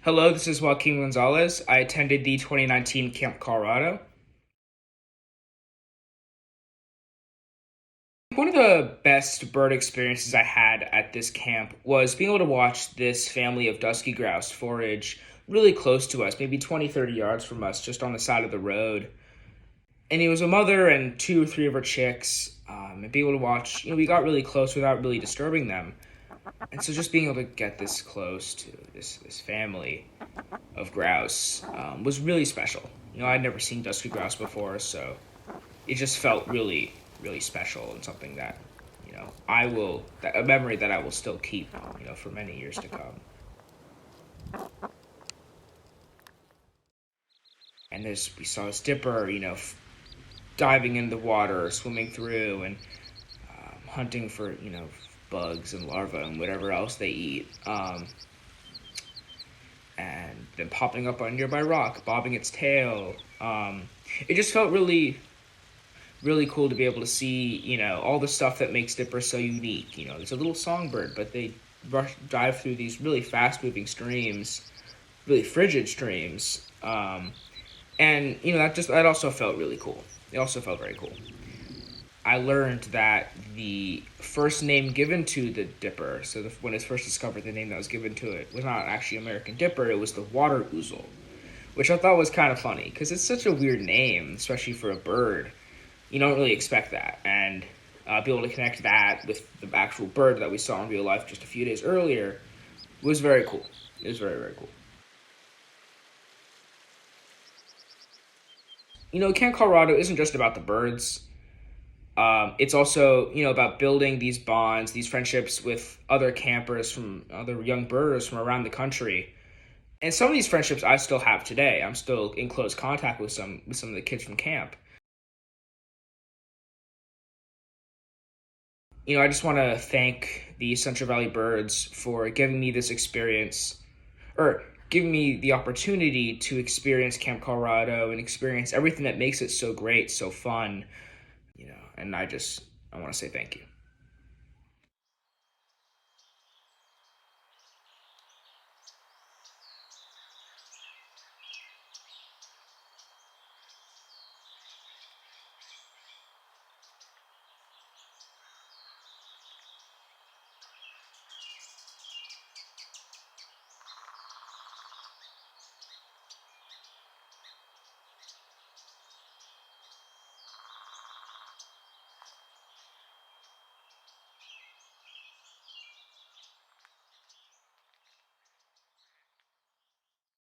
Hello, this is Joachim Gonzalez. I attended the 2019 Camp Colorado. One of the best bird experiences I had at this camp was being able to watch this family of dusky grouse forage really close to us, maybe 20, 30 yards from us, just on the side of the road. And it was a mother and two or three of her chicks, and being able to watch, we got really close without really disturbing them. And so just being able to get this close to this family of grouse was really special. I'd never seen dusky grouse before, so it just felt really, really special and something that, a memory that I will still keep, for many years to come. And we saw this dipper, diving in the water, swimming through, and hunting for, bugs and larvae and whatever else they eat. And then popping up on a nearby rock, bobbing its tail. It just felt really, really cool to be able to see, all the stuff that makes dippers so unique. It's a little songbird, but they dive through these really fast-moving streams, really frigid streams. And, that also felt really cool. It also felt very cool. I learned that the first name given to the dipper, so when it's first discovered, the name that was given to it was not actually American dipper, it was the water ouzel, which I thought was kind of funny, because it's such a weird name, especially for a bird. You don't really expect that, and be able to connect that with the actual bird that we saw in real life just a few days earlier was very cool. It was very, very cool. Camp Colorado isn't just about the birds. It's also, about building these bonds, these friendships with other campers from other young birders from around the country. And some of these friendships I still have today. I'm still in close contact with some of the kids from camp. I just want to thank the Central Valley Birds for giving me this experience, or giving me the opportunity to experience Camp Colorado and experience everything that makes it so great, so fun. And I want to say thank you.